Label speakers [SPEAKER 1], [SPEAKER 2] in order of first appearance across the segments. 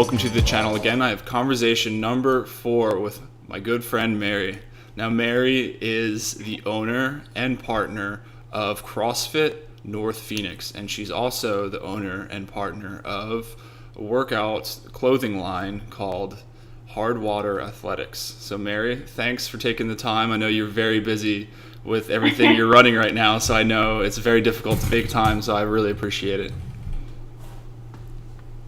[SPEAKER 1] welcome to the channel again. I have conversation number 4 with my good friend Mary. Now Mary is the owner and partner of Crossfit North Phoenix, and she's also the owner and partner of a workout clothing line called Hardwodder Athletics. So Mary, thanks for taking the time. I know you're very busy with everything you're running right now, so I know it's very difficult to make time, so I really appreciate it.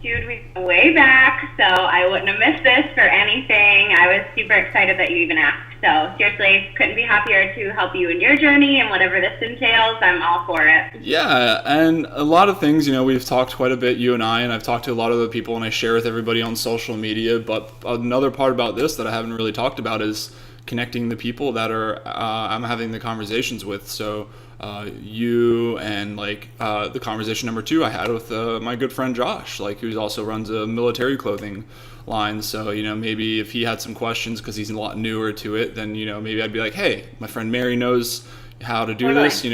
[SPEAKER 2] Dude, we go way back, so I wouldn't have missed this for anything. I was super excited that you even asked. So seriously, couldn't be happier to help you in your journey, and whatever this entails, I'm all for it.
[SPEAKER 1] Yeah, and a lot of things, we've talked quite a bit, you and I've talked to a lot of the people, and I share with everybody on social media. But another part about this that I haven't really talked about is connecting the people that are I'm having the conversations with. So you and the conversation number 2 I had with my good friend Josh, who also runs a military clothing line. So maybe if he had some questions because he's a lot newer to it, then maybe I'd be like, hey, my friend Mary knows how to do this. She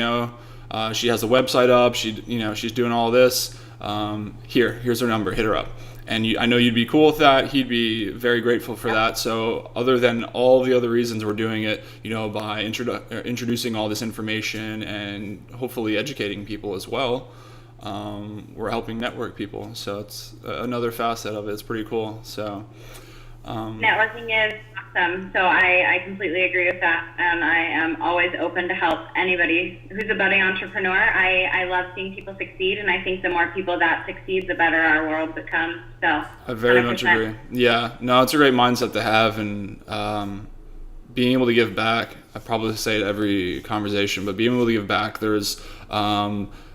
[SPEAKER 1] has a website up. She's doing all this. Here's her number. Hit her up. And I know you'd be cool with that. He'd be very grateful for that. So other than all the other reasons we're doing it, by introducing all this information and hopefully educating people as well, we're helping network people. So it's another facet of it. It's pretty cool. So
[SPEAKER 2] Networking is awesome. So I completely agree with that. And I am always open to help anybody who's a budding entrepreneur. I love seeing people succeed, and I think the more people that succeed, the better our world becomes. So
[SPEAKER 1] I very 100%. Much agree. Yeah, no, it's a great mindset to have, and being able to give back. I probably say it every conversation, but being able to give back, there's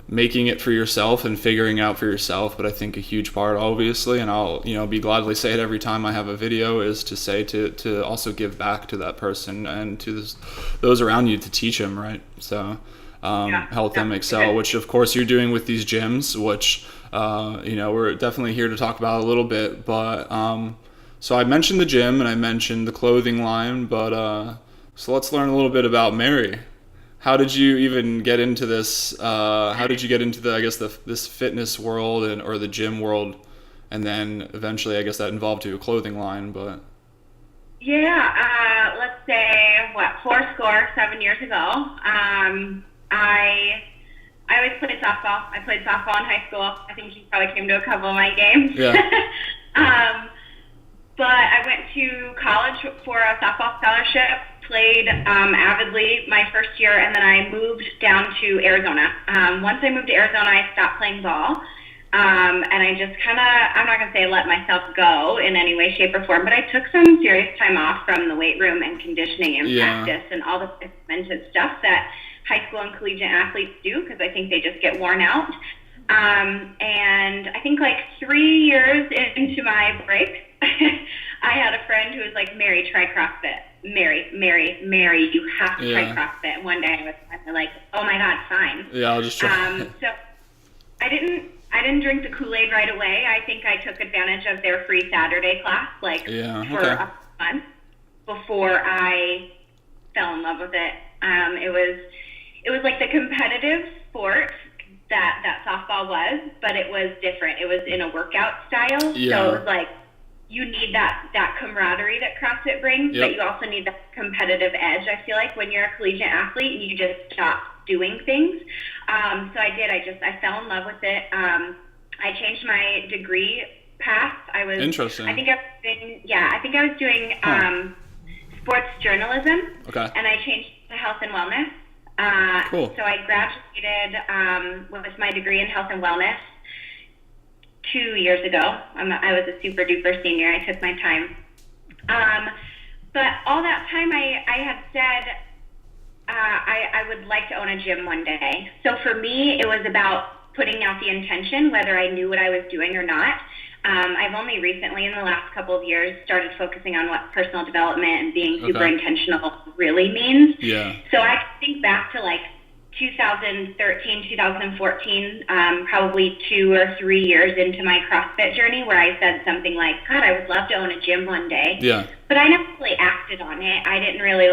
[SPEAKER 1] making it for yourself and figuring out for yourself. But I think a huge part, obviously, and I'll be gladly say it every time I have a video, is to say to also give back to that person and to those around you, to teach them, right? So help them excel, which of course you're doing with these gyms, which we're definitely here to talk about a little bit. But so I mentioned the gym and I mentioned the clothing line, but so let's learn a little bit about Mary. How did you even get into this? How did you get into this fitness world or the gym world, and then eventually I guess that involved a clothing line? But
[SPEAKER 2] yeah, let's say 7 years ago. I always played softball. I played softball in high school. I think you probably came to a couple of my games.
[SPEAKER 1] Yeah.
[SPEAKER 2] But I went to college for a softball scholarship, played avidly my first year, and then I moved down to Arizona. Once I moved to Arizona, I stopped playing ball, and I just I'm not going to say let myself go in any way, shape, or form, but I took some serious time off from the weight room and conditioning and practice and all the mental stuff that high school and collegiate athletes do, because I think they just get worn out. And I think 3 years into my break, I had a friend who was like, Mary, try CrossFit. Mary, you have to try CrossFit. And one day I was like, oh my God, fine.
[SPEAKER 1] Yeah, I'll just try.
[SPEAKER 2] So I didn't drink the Kool-Aid right away. I think I took advantage of their free Saturday class, for a month before I fell in love with it. It was like the competitive sport that softball was, but it was different. It was in a workout style.
[SPEAKER 1] Yeah.
[SPEAKER 2] So it was like, you need that camaraderie that CrossFit brings, but you also need that competitive edge, I feel like, when you're a collegiate athlete and you just stop doing things. So I did. I fell in love with it. I changed my degree path.
[SPEAKER 1] Interesting.
[SPEAKER 2] I think I was doing sports journalism.
[SPEAKER 1] Okay.
[SPEAKER 2] And I changed to health and wellness.
[SPEAKER 1] Cool.
[SPEAKER 2] So I graduated with my degree in health and wellness 2 years ago. I was a super duper senior. I took my time. But all that time I had said I would like to own a gym one day. So for me, it was about putting out the intention, whether I knew what I was doing or not. I've only recently, in the last couple of years, started focusing on what personal development and being super intentional really means.
[SPEAKER 1] Yeah.
[SPEAKER 2] So I think back to 2013, 2014, probably 2 or 3 years into my CrossFit journey, where I said something like, God, I would love to own a gym one day.
[SPEAKER 1] Yeah.
[SPEAKER 2] But I never really acted on it. I didn't really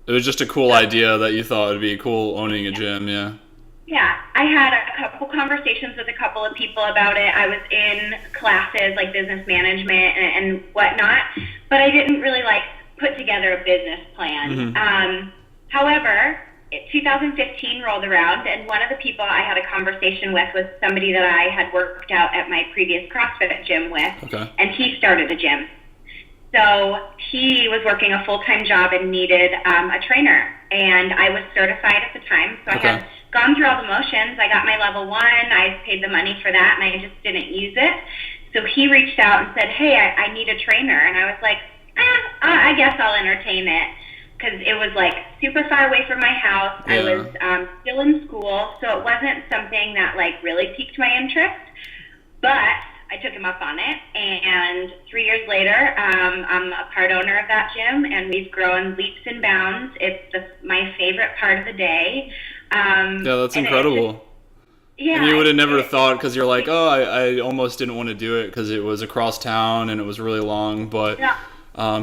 [SPEAKER 1] It was just a cool idea that you thought it'd be cool owning a gym, yeah.
[SPEAKER 2] Yeah, I had a couple conversations with a couple of people about it. I was in classes like business management and whatnot, but I didn't really like put together a business plan. However, 2015 rolled around, and one of the people I had a conversation with was somebody that I had worked out at my previous CrossFit gym with, and he started a gym. So he was working a full-time job and needed a trainer, and I was certified at the time, so I had gone through all the motions. I got my level 1, I paid the money for that, and I just didn't use it. So he reached out and said, hey, I need a trainer, and I was like, I guess I'll entertain it, because it was like super far away from my house. I was still in school, so it wasn't something that like really piqued my interest, but I took him up on it, and 3 years later, I'm a part owner of that gym, and we've grown leaps and bounds. It's my favorite part of the day.
[SPEAKER 1] Yeah, that's incredible. And you would have never thought, because you're like, oh, I almost didn't want to do it because it was across town and it was really long, but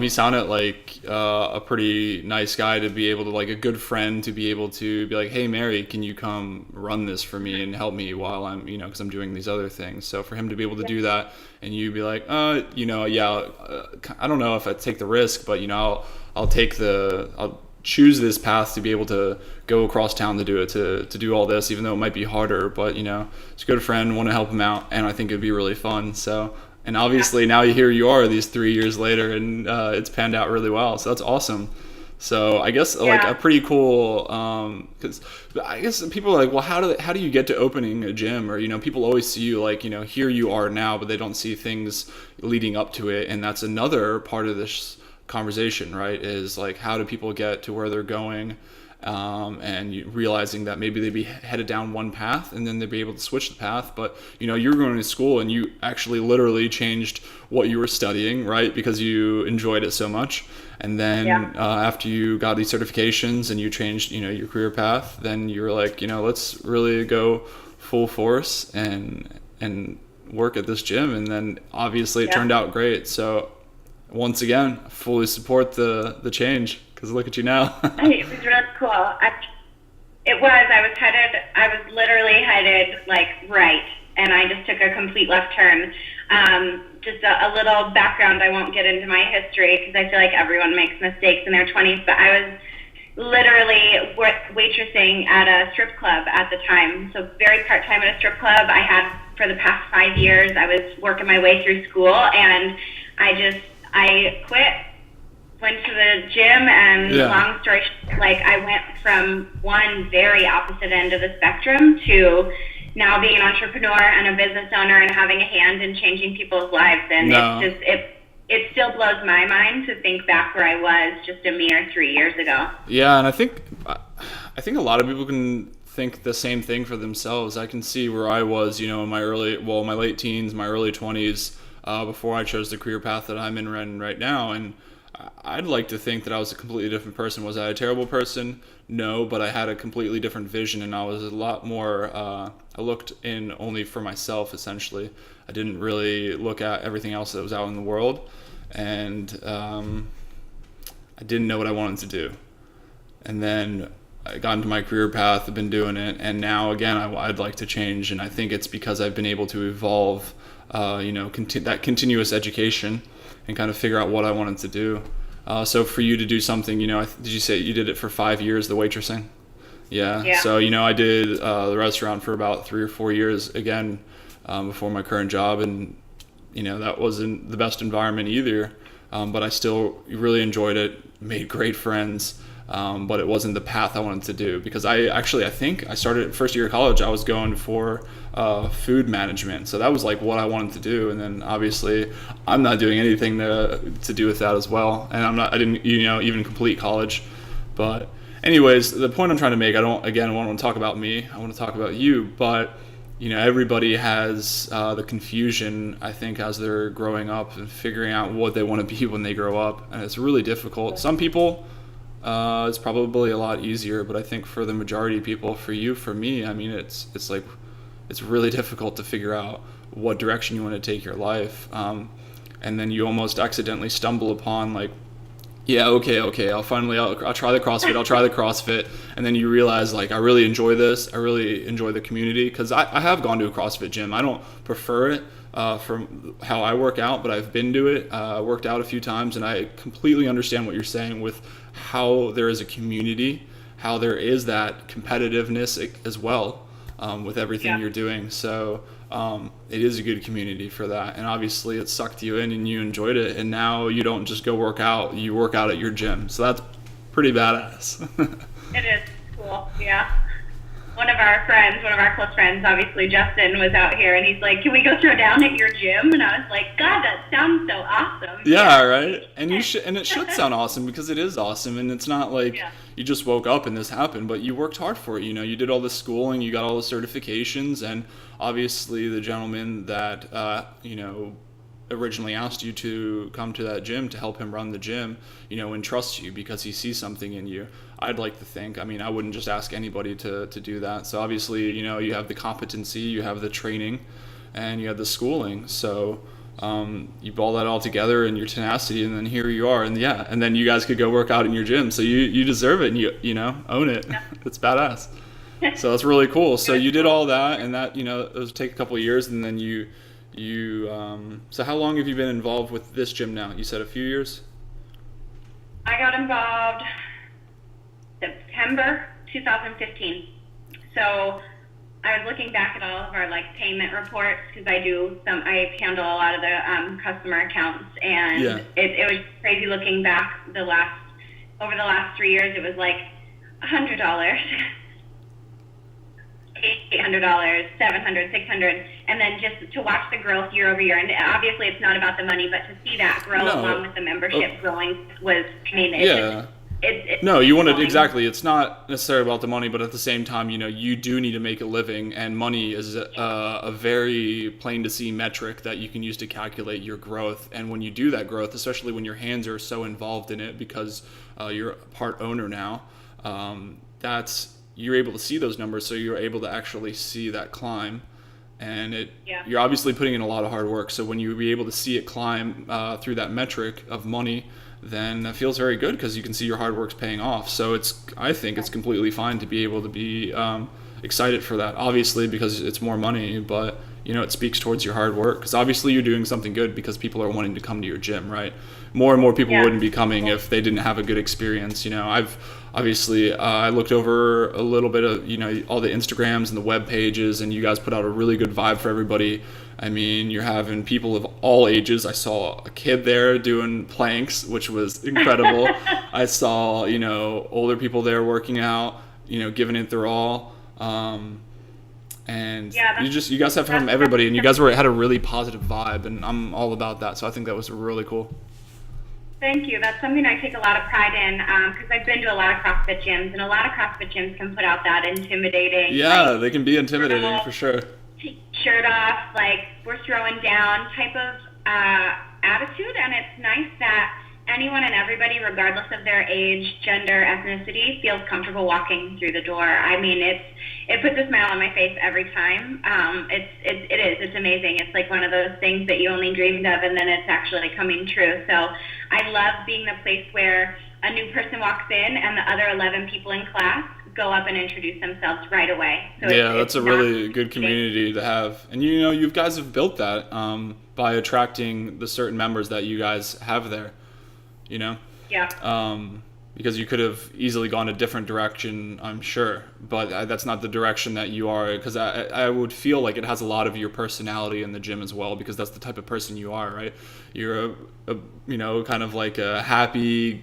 [SPEAKER 1] he sounded like a pretty nice guy to be able to, like a good friend to be able to be like, hey, Mary, can you come run this for me and help me while I'm, because I'm doing these other things. So for him to be able to do that and you be like, I don't know if I'd take the risk, but, I'll choose this path to be able to go across town to do it, to do all this, even though it might be harder, but, it's a good friend, want to help him out, and I think it'd be really fun. So, and obviously now here you are these 3 years later, and it's panned out really well. So that's awesome. So I guess like a pretty cool, because I guess people are like, well, how do you get to opening a gym? Or, people always see you like, here you are now, but they don't see things leading up to it. And that's another part of this conversation, right? Is like, how do people get to where they're going? And realizing that maybe they'd be headed down one path and then they'd be able to switch the path. But, you're going to school and you actually literally changed what you were studying, right? Because you enjoyed it so much. And then after you got these certifications and you changed, your career path, then you were like, let's really go full force and work at this gym. And then obviously it turned out great. So once again, I fully support the change. Because look at you now.
[SPEAKER 2] It was really cool. I was literally headed like right, and I just took a complete left turn. Just a little background, I won't get into my history because I feel like everyone makes mistakes in their 20s, but I was literally waitressing at a strip club at the time. So very part-time at a strip club. I had for the past 5 years. I was working my way through school, and I quit, went to the gym, and long story short, like I went from one very opposite end of the spectrum to now being an entrepreneur and a business owner and having a hand in changing people's lives. And it still blows my mind to think back where I was just a mere 3 years ago. Yeah,
[SPEAKER 1] and I think a lot of people can think the same thing for themselves. I can see where I was, in my late teens, my early 20s, before I chose the career path that I'm in right now. And I'd like to think that I was a completely different person. Was I a terrible person? No, but I had a completely different vision, and I was a lot more, I looked in only for myself, essentially. I didn't really look at everything else that was out in the world, and I didn't know what I wanted to do. And then I got into my career path, I've been doing it, and now, again, I'd like to change, and I think it's because I've been able to evolve, that continuous education and kind of figure out what I wanted to do. So for you to do something, did you say you did it for 5 years, the waitressing? Yeah. So, I did the restaurant for about 3 or 4 years, again, before my current job. And, that wasn't the best environment either. But I still really enjoyed it, made great friends. But it wasn't the path I wanted to do, because I think I started first year of college, I was going for food management. So that was like what I wanted to do. And then obviously I'm not doing anything to do with that as well. And I didn't even complete college. But anyways, the point I'm trying to make, I don't want to talk about me. I want to talk about you. But everybody has the confusion, I think, as they're growing up and figuring out what they want to be when they grow up. And it's really difficult. Some people, it's probably a lot easier, but I think for the majority of people, for you, for me, I mean, it's like, it's really difficult to figure out what direction you want to take your life. And then you almost accidentally stumble upon, like, Yeah, okay. I'll try the CrossFit. I'll try the CrossFit, and then you realize like I really enjoy this. I really enjoy the community because I have gone to a CrossFit gym. I don't prefer it from how I work out, but I've been to it, worked out a few times, and I completely understand what you're saying with how there is a community, how there is that competitiveness as well with everything
[SPEAKER 2] Yeah.
[SPEAKER 1] you're doing. So it is a good community for that. And obviously it sucked you in and you enjoyed it. And now you don't just go work out, you work out at your gym. So that's pretty badass.
[SPEAKER 2] It is cool. Yeah. One of our close friends, obviously Justin, was out here, and he's like, "Can we go throw down at your gym?" And I was like, "God, that sounds so awesome."
[SPEAKER 1] Yeah, right. And it should sound awesome because it is awesome. And it's not like
[SPEAKER 2] Yeah.
[SPEAKER 1] you just woke up and this happened, but you worked hard for it. You know, you did all the schooling, you got all the certifications, and obviously the gentleman that, originally asked you to come to that gym to help him run the gym, entrusts you because he sees something in you. I'd like to think. I mean, I wouldn't just ask anybody to do that. So obviously, you have the competency, you have the training, and you have the schooling. So you ball that all together and your tenacity, and then here you are, and then you guys could go work out in your gym. So you deserve it, and you own it.
[SPEAKER 2] Yeah.
[SPEAKER 1] It's badass. So that's really cool. So you did all that, and that it was take a couple of years, and then you so how long have you been involved with this gym now? You said a few years?
[SPEAKER 2] I got involved September 2015. So I was looking back at all of our payment reports because I handle a lot of the customer accounts, and
[SPEAKER 1] Yeah.
[SPEAKER 2] it was crazy looking back over the last 3 years. It was like $100, $800, $700, $600, and then just to watch the growth year over year. And obviously, it's not about the money, but to see that grow
[SPEAKER 1] No.
[SPEAKER 2] along with the membership growing was,
[SPEAKER 1] Yeah.
[SPEAKER 2] It's
[SPEAKER 1] No, you want to
[SPEAKER 2] growing.
[SPEAKER 1] exactly. It's not necessarily about the money, but at the same time, you do need to make a living, and money is a very plain to see metric that you can use to calculate your growth. And when you do that growth, especially when your hands are so involved in it because you're a part owner now, you're able to see those numbers, so you're able to actually see that climb. And
[SPEAKER 2] Yeah.
[SPEAKER 1] you're obviously putting in a lot of hard work. So when you be able to see it climb through that metric of money, then that feels very good because you can see your hard work's paying off. So I think it's completely fine to be able to be excited for that. Obviously, because it's more money, but it speaks towards your hard work. Because obviously you're doing something good because people are wanting to come to your gym, right? More and more people
[SPEAKER 2] Yeah.
[SPEAKER 1] wouldn't be coming if they didn't have a good experience. I looked over a little bit of all the Instagrams and the web pages, and you guys put out a really good vibe for everybody. I mean, you're having people of all ages. I saw a kid there doing planks, which was incredible. I saw older people there working out, giving it their all. And
[SPEAKER 2] Yeah,
[SPEAKER 1] you guys have from everybody, and you guys had a really positive vibe, and I'm all about that. So I think that was really cool.
[SPEAKER 2] Thank you. That's something I take a lot of pride in because I've been to a lot of CrossFit gyms, and a lot of CrossFit gyms can put out that intimidating.
[SPEAKER 1] Yeah, they can be intimidating for sure.
[SPEAKER 2] Take your shirt off, we're throwing down type of attitude, and it's nice that anyone and everybody, regardless of their age, gender, ethnicity, feels comfortable walking through the door. I mean, it puts a smile on my face every time. It's amazing. It's like one of those things that you only dreamed of, and then it's actually coming true. So I love being the place where a new person walks in and the other 11 people in class go up and introduce themselves right away. So
[SPEAKER 1] That's a really good community to have. And you guys have built that by attracting the certain members that you guys have there.
[SPEAKER 2] Yeah.
[SPEAKER 1] Because you could have easily gone a different direction, I'm sure, but that's not the direction that you are, because I would feel like it has a lot of your personality in the gym as well, because that's the type of person you are, right? You're a kind of like a happy,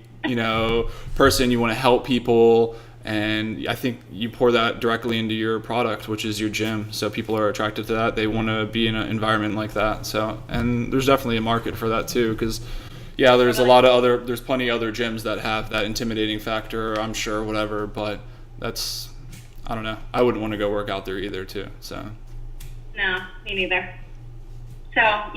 [SPEAKER 1] person. You want to help people, and I think you pour that directly into your product, which is your gym. So people are attracted to that. They want to be in an environment like that. So, and there's definitely a market for that too, because there's there's plenty of other gyms that have that intimidating factor, I'm sure, whatever, but I don't know. I wouldn't want to go work out there either too, so.
[SPEAKER 2] No, me neither. So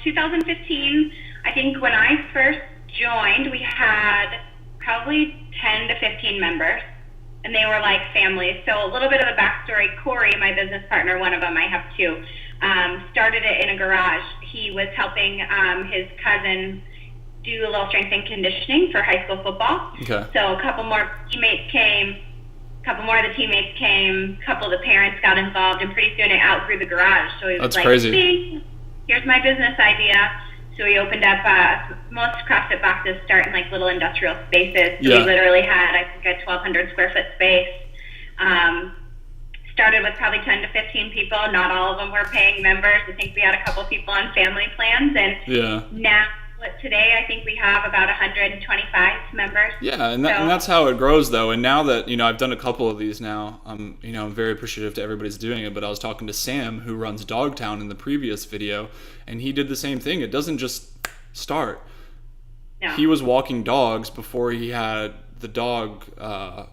[SPEAKER 2] 2015, I think when I first joined, we had probably 10 to 15 members, and they were like families. So a little bit of a backstory. Corey, my business partner, one of them, I have two, started it in a garage. He was helping his cousin do a little strength and conditioning for high school football.
[SPEAKER 1] Okay.
[SPEAKER 2] So a couple more teammates came, a couple more of the teammates came, a couple of the parents got involved, and pretty soon it outgrew the garage. So he was
[SPEAKER 1] That's
[SPEAKER 2] like,
[SPEAKER 1] crazy.
[SPEAKER 2] "See, here's my business idea." So we opened up, most CrossFit boxes start in like little industrial spaces. So we literally had, I think, a 1,200 square foot space. Started with probably 10 to 15 people. Not all of them were paying members. I think we had a couple people on family plans. And now, today, I think we have about 125 members.
[SPEAKER 1] Yeah, and that's how it grows, though. And now that, I've done a couple of these now, I'm very appreciative to everybody's doing it. But I was talking to Sam, who runs Dogtown, in the previous video, and he did the same thing. It doesn't just start.
[SPEAKER 2] No.
[SPEAKER 1] He was walking dogs before he had the Dogtown.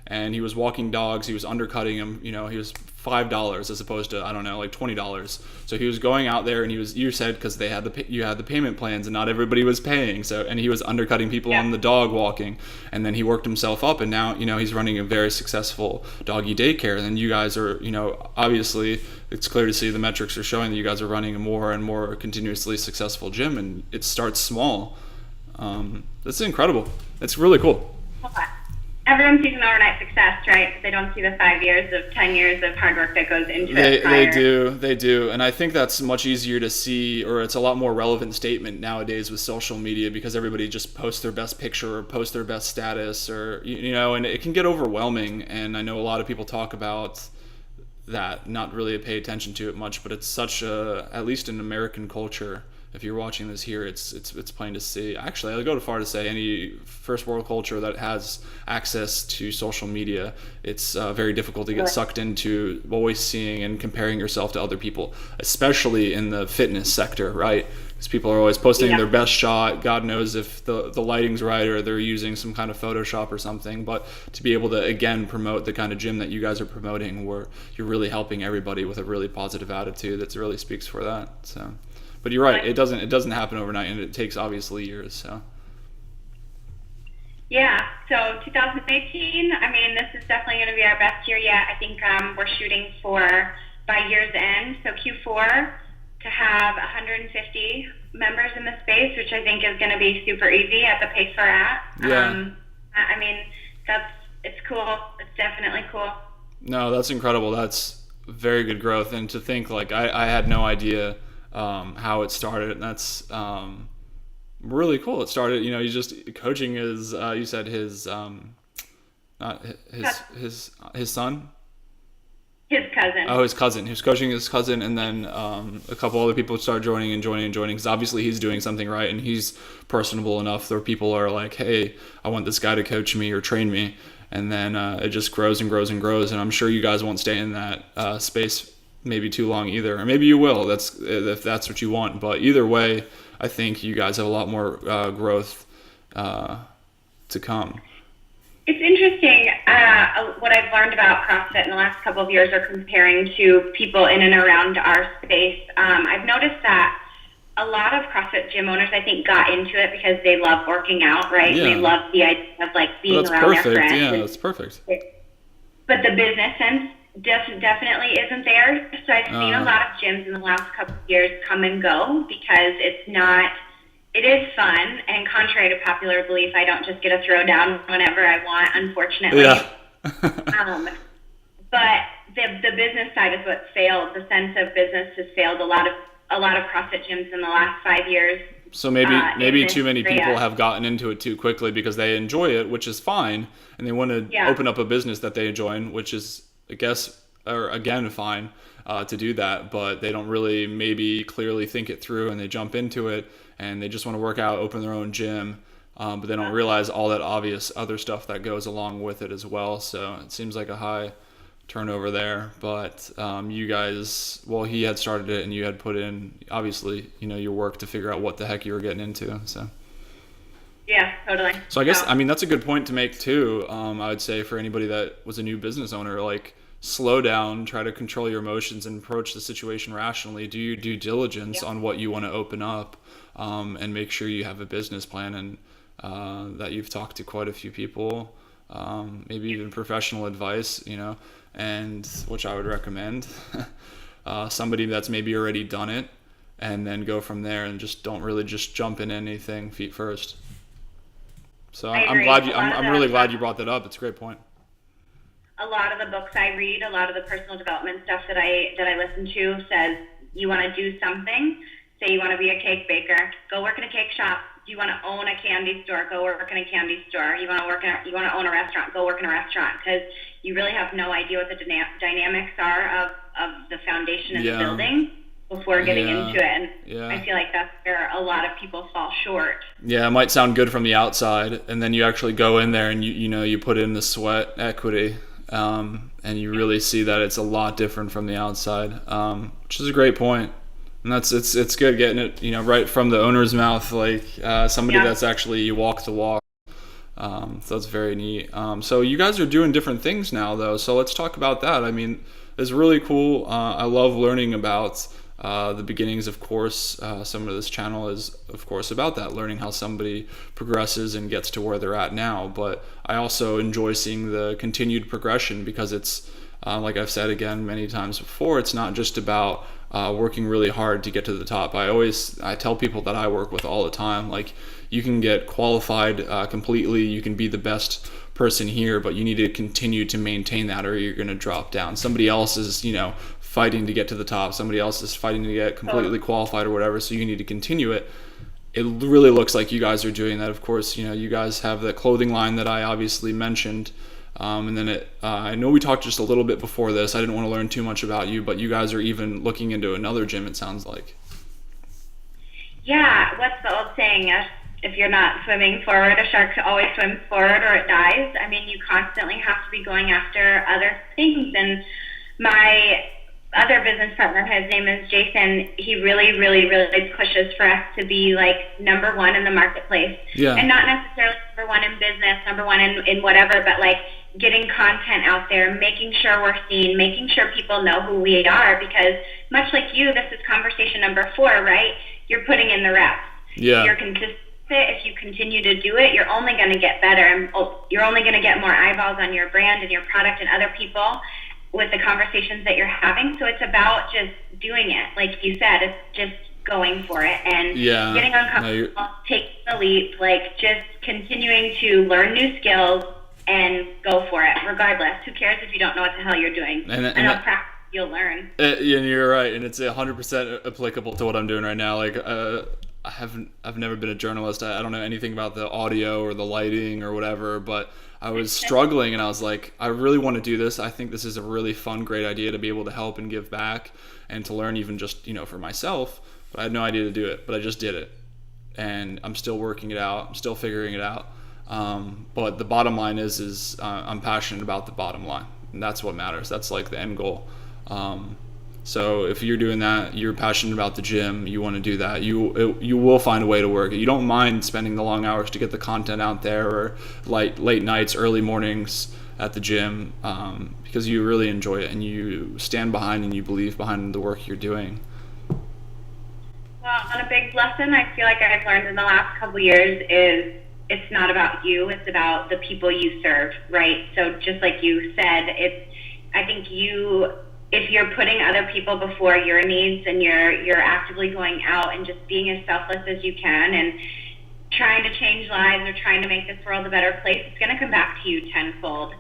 [SPEAKER 1] And he was walking dogs. He was undercutting them. He was $5 as opposed to, I don't know, like $20. So he was going out there, and you said, because you had the payment plans, and not everybody was paying. So, and he was undercutting people on the dog walking, and then he worked himself up, and now, he's running a very successful doggy daycare. And then you guys are, obviously, it's clear to see the metrics are showing that you guys are running a more and more continuously successful gym, and it starts small. That's incredible. It's really cool.
[SPEAKER 2] Okay. Everyone sees an overnight success, right? They don't see the 5 years of 10 years of hard work that goes into it.
[SPEAKER 1] They do. And I think that's much easier to see, or it's a lot more relevant statement nowadays with social media, because everybody just posts their best picture or posts their best status, or, and it can get overwhelming. And I know a lot of people talk about that, not really pay attention to it much, but it's such at least in American culture, if you're watching this here, it's plain to see. Actually, I'll go too far to say any first world culture that has access to social media, it's very difficult to get sucked into always seeing and comparing yourself to other people, especially in the fitness sector, right? Because people are always posting their best shot. God knows if the lighting's right, or they're using some kind of Photoshop or something. But to be able to, again, promote the kind of gym that you guys are promoting, where you're really helping everybody with a really positive attitude, that really speaks for that. So. But you're right. It doesn't happen overnight, and it takes obviously years. So. Yeah.
[SPEAKER 2] So 2018. I mean, this is definitely going to be our best year yet. I think we're shooting for, by year's end, so Q4, to have 150 members in the space, which I think is going to be super easy at the pace we're at.
[SPEAKER 1] Yeah.
[SPEAKER 2] I mean, it's cool. It's definitely cool.
[SPEAKER 1] No, that's incredible. That's very good growth, and to think like I had no idea. How it started, and that's really cool. It started, you just coaching his, you said his, not his son?
[SPEAKER 2] His cousin.
[SPEAKER 1] Oh, his cousin. He was coaching his cousin, and then a couple other people started joining, because obviously he's doing something right, and he's personable enough where people are like, hey, I want this guy to coach me or train me, and then it just grows and grows and grows, and I'm sure you guys won't stay in that space maybe too long either, or maybe you will, if that's what you want. But either way, I think you guys have a lot more growth to come.
[SPEAKER 2] It's interesting what I've learned about CrossFit in the last couple of years, or comparing to people in and around our space. I've noticed that a lot of CrossFit gym owners, I think, got into it because they love working out, right?
[SPEAKER 1] Yeah.
[SPEAKER 2] They love the idea of like being around their friends.
[SPEAKER 1] Yeah, that's perfect.
[SPEAKER 2] But the business sense definitely isn't there. So I've seen a lot of gyms in the last couple of years come and go, because it is fun, and contrary to popular belief, I don't just get a throwdown whenever I want, unfortunately.
[SPEAKER 1] Yeah.
[SPEAKER 2] But the business side is what failed. The sense of business has failed a lot of CrossFit gyms in the last 5 years.
[SPEAKER 1] So maybe too many people have gotten into it too quickly because they enjoy it, which is fine, and they want to open up a business that they enjoy, which is, I guess, or again, fine to do that, but they don't really maybe clearly think it through, and they jump into it, and they just want to work out, open their own gym, but they don't realize all that obvious other stuff that goes along with it as well. So it seems like a high turnover there, but you guys, well, he had started it, and you had put in, obviously, your work to figure out what the heck you were getting into. So.
[SPEAKER 2] Yeah, totally.
[SPEAKER 1] So I guess, I mean, that's a good point to make too. I would say for anybody that was a new business owner, like, slow down, try to control your emotions, and approach the situation rationally. Do your due diligence on what you want to open up, and make sure you have a business plan, and that you've talked to quite a few people, maybe even professional advice, and which I would recommend. Somebody that's maybe already done it, and then go from there, and just don't really just jump in anything feet first. So I'm really glad you brought that up. It's a great point.
[SPEAKER 2] A lot of the books I read, a lot of the personal development stuff that I listen to says you want to do something. Say you want to be a cake baker, go work in a cake shop. Do you want to own a candy store? Go work in a candy store. You want to own a restaurant? Go work in a restaurant, because you really have no idea what the dynamics are of the foundation of the building before getting into it. And I feel like that's where a lot of people fall short.
[SPEAKER 1] Yeah, it might sound good from the outside, and then you actually go in there and you put in the sweat equity, and you really see that it's a lot different from the outside, which is a great point. And it's good getting it, right from the owner's mouth, like somebody that's actually walk the walk. So that's very neat. So you guys are doing different things now, though. So let's talk about that. I mean, it's really cool. I love learning about the beginnings, of course. Some of this channel is, of course, about that, learning how somebody progresses and gets to where they're at now. But I also enjoy seeing the continued progression, because it's, like I've said again many times before, it's not just about working really hard to get to the top. I tell people that I work with all the time, like, you can get qualified completely, you can be the best person here, but you need to continue to maintain that, or you're going to drop down. Somebody else is, fighting to get to the top. Somebody else is fighting to get completely qualified or whatever. So you need to continue it. It really looks like you guys are doing that. Of course, you guys have the clothing line that I obviously mentioned. And then I know we talked just a little bit before this. I didn't want to learn too much about you, but you guys are even looking into another gym, it sounds like.
[SPEAKER 2] Yeah, what's the old saying? If you're not swimming forward, a shark always swims forward or it dies. I mean, you constantly have to be going after other things. And my other business partner, his name is Jason, he really, really, really pushes for us to be like number one in the marketplace. Yeah. And not necessarily number one in business, number one in whatever, but like getting content out there, making sure we're seen, making sure people know who we are, because much like you, this is conversation number 4, right? You're putting in the reps. Yeah. You're consistent. If you continue to do it, you're only going to get better, and you're only going to get more eyeballs on your brand and your product and other people with the conversations that you're having. So it's about just doing it. Like you said, it's just going for it and getting uncomfortable, taking the leap, like just continuing to learn new skills and go for it regardless. Who cares if you don't know what the hell you're doing? And practice, you'll learn.
[SPEAKER 1] And you're right, and it's 100% applicable to what I'm doing right now. Like I've never been a journalist. I don't know anything about the audio or the lighting or whatever, but I was struggling, and I was like, I really want to do this. I think this is a really fun, great idea to be able to help and give back and to learn, even just, for myself. But I had no idea to do it, but I just did it. And I'm still working it out. I'm still figuring it out. But the bottom line is I'm passionate about the bottom line, and that's what matters. That's like the end goal. So if you're doing that, you're passionate about the gym, you want to do that, you will find a way to work it. You don't mind spending the long hours to get the content out there, or late nights, early mornings at the gym, because you really enjoy it and you stand behind and you believe behind the work you're doing.
[SPEAKER 2] Well, and a big lesson I feel like I've learned in the last couple of years is it's not about you, it's about the people you serve, right? So just like you said, I think if you're putting other people before your needs, and you're actively going out and just being as selfless as you can and trying to change lives or trying to make this world a better place, it's going to come back to you tenfold.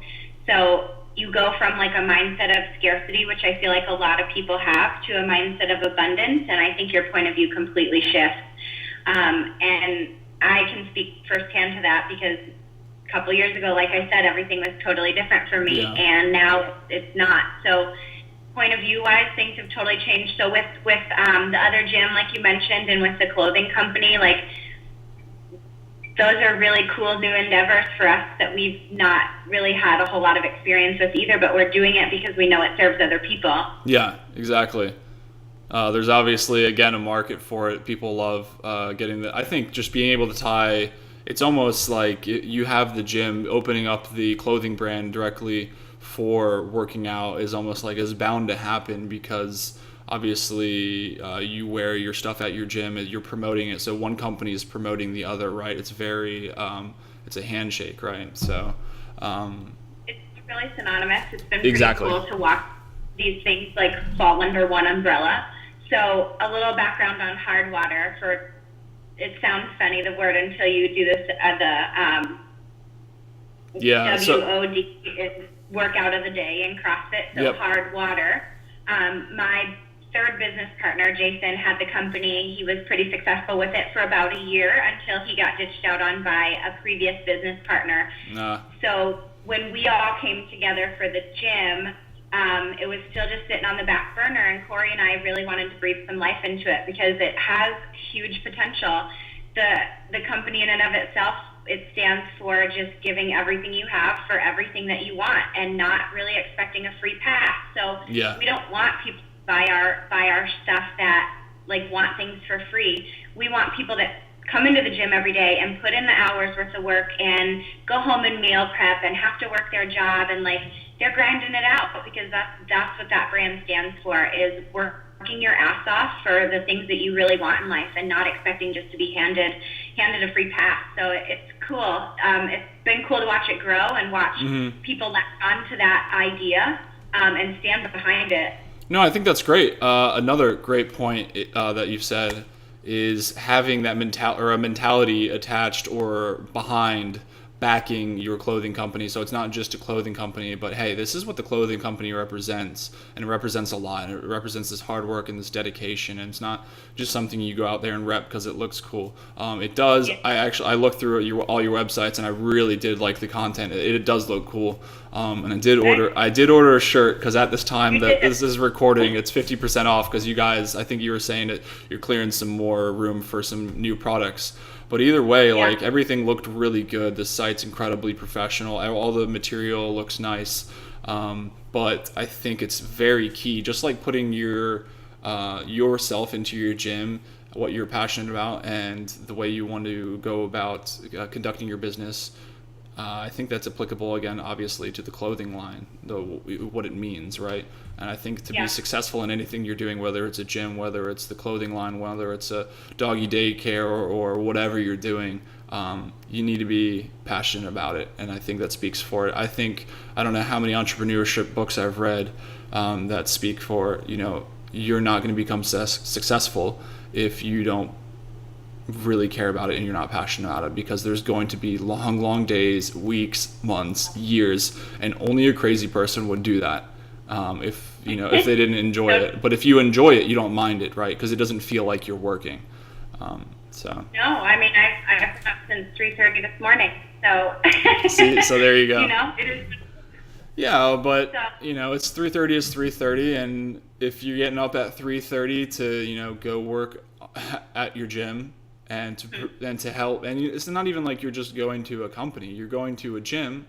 [SPEAKER 2] So you go from like a mindset of scarcity, which I feel like a lot of people have, to a mindset of abundance, and I think your point of view completely shifts. And I can speak firsthand to that, because a couple years ago, like I said, everything was totally different for me, and now it's not. So point of view wise, things have totally changed. So with the other gym, like you mentioned, and with the clothing company, like those are really cool new endeavors for us that we've not really had a whole lot of experience with either, but we're doing it because we know it serves other people.
[SPEAKER 1] Yeah, exactly. There's obviously, again, a market for it. People love getting I think just being able to tie, it's almost like you have the gym opening up the clothing brand directly for working out is almost like is bound to happen, because obviously you wear your stuff at your gym, you're promoting it, so one company is promoting the other, right? It's very it's a handshake, right? So
[SPEAKER 2] it's really synonymous. It's been pretty cool to watch these things like fall under one umbrella. So a little background on Hardwodder. It sounds funny, the word, until you do this WOD is workout of the day in CrossFit. So Hardwodder. My third business partner, Jason, had the company. He was pretty successful with it for about a year until he got ditched out on by a previous business partner. So when we all came together for the gym, it was still just sitting on the back burner, and Corey and I really wanted to breathe some life into it because it has huge potential. The company in and of itself, it stands for just giving everything you have for everything that you want and not really expecting a free pass. So we don't want people to buy our stuff that like want things for free. We want people that come into the gym every day and put in the hours worth of work and go home and meal prep and have to work their job, and like they're grinding it out, because that's what that brand stands for, is working your ass off for the things that you really want in life and not expecting just to be handed a free pass. So it's cool. It's been cool to watch it grow and watch people latch on to that idea and stand behind it.
[SPEAKER 1] No, I think that's great. Another great point that you've said is having that mentality attached or behind backing your clothing company. So it's not just a clothing company, but hey, this is what the clothing company represents, and it represents a lot. It represents this hard work and this dedication, and it's not just something you go out there and rep because it looks cool. It does. I looked through all your websites, and I really did like the content. It does look cool. And I did order a shirt, because at this time that this is recording, it's 50% off, because you guys, I think you were saying that you're clearing some more room for some new products. But either way, like, everything looked really good. The site's incredibly professional. All the material looks nice. But I think it's very key, just like putting yourself into your gym, what you're passionate about, and the way you want to go about conducting your business. I think that's applicable, again, obviously, to the clothing line, what it means, right? And I think to be successful in anything you're doing, whether it's a gym, whether it's the clothing line, whether it's a doggy daycare or whatever you're doing, you need to be passionate about it. And I think that speaks for it. I don't know how many entrepreneurship books I've read that speak for, you're not going to become successful if you don't really care about it and you're not passionate about it, because there's going to be long days, weeks, months, years, and only a crazy person would do that if they didn't enjoy it. But if you enjoy it, you don't mind it, right? Because it doesn't feel like you're working.
[SPEAKER 2] No, I mean, I've been up since 3:30 this morning, so
[SPEAKER 1] See, so there you go.
[SPEAKER 2] It is.
[SPEAKER 1] Yeah, but it's 3:30 is 3:30, and if you're getting up at 3:30 to go work at your gym and to help, and it's not even like you're just going to a company, you're going to a gym,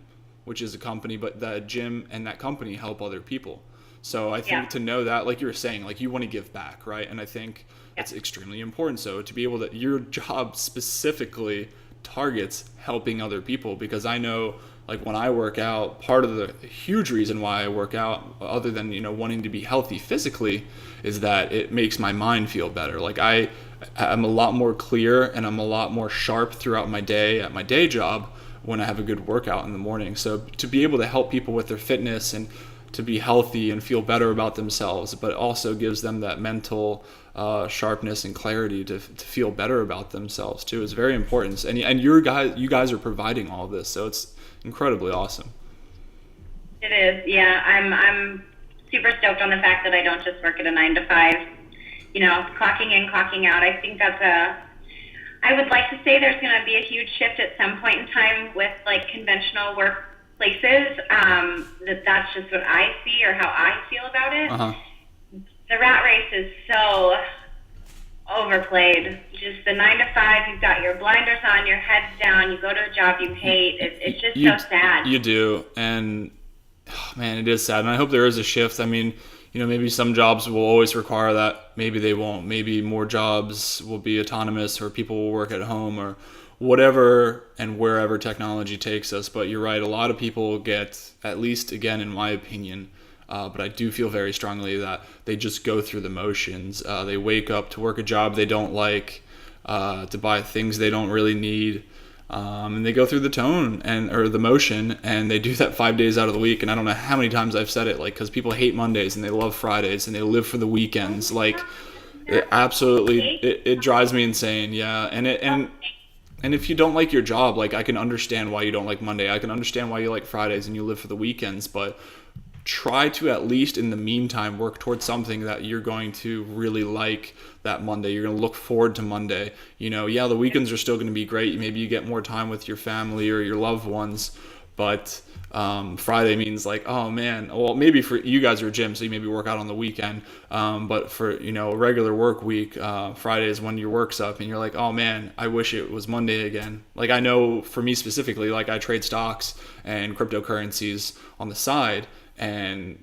[SPEAKER 1] which is a company, but that gym and that company help other people. So I think to know that, like you were saying, like you want to give back, right? And I think it's extremely important. So to be able to, your job specifically targets helping other people, because I know, like when I work out, part of the huge reason why I work out, other than wanting to be healthy physically, is that it makes my mind feel better. Like I'm a lot more clear and I'm a lot more sharp throughout my day at my day job when I have a good workout in the morning. So to be able to help people with their fitness and to be healthy and feel better about themselves, but also gives them that mental sharpness and clarity to feel better about themselves too, is very important. And you guys are providing all this, so it's incredibly awesome.
[SPEAKER 2] It is, yeah. I'm super stoked on the fact that I don't just work at a 9 to 5, clocking in, clocking out. I think I would like to say there's going to be a huge shift at some point in time with like conventional workplaces. That's just what I see or how I feel about it. The rat race is so overplayed. Just the 9 to 5, you've got your blinders on, your head's down, you go to a job you hate. It's just so sad. You
[SPEAKER 1] do, and man, it is sad. And I hope there is a shift. I mean, maybe some jobs will always require that. Maybe they won't. Maybe more jobs will be autonomous, or people will work at home, or whatever and wherever technology takes us. But you're right, a lot of people get, at least again in my opinion, but I do feel very strongly that they just go through the motions. They wake up to work a job they don't like, to buy things they don't really need, and they go through the the motion, and they do that 5 days out of the week. And I don't know how many times I've said it, like, because people hate Mondays and they love Fridays and they live for the weekends. Like, It absolutely, it drives me insane. Yeah. And if you don't like your job, like I can understand why you don't like Monday. I can understand why you like Fridays and you live for the weekends, but try to at least in the meantime work towards something that you're going to really like that Monday. You're going to look forward to Monday. Yeah, the weekends are still going to be great. Maybe you get more time with your family or your loved ones, but Friday means like, oh man, well, maybe for you guys are a gym, so you maybe work out on the weekend. But for, a regular work week, Friday is when your work's up and you're like, oh man, I wish it was Monday again. Like I know for me specifically, like I trade stocks and cryptocurrencies on the side, and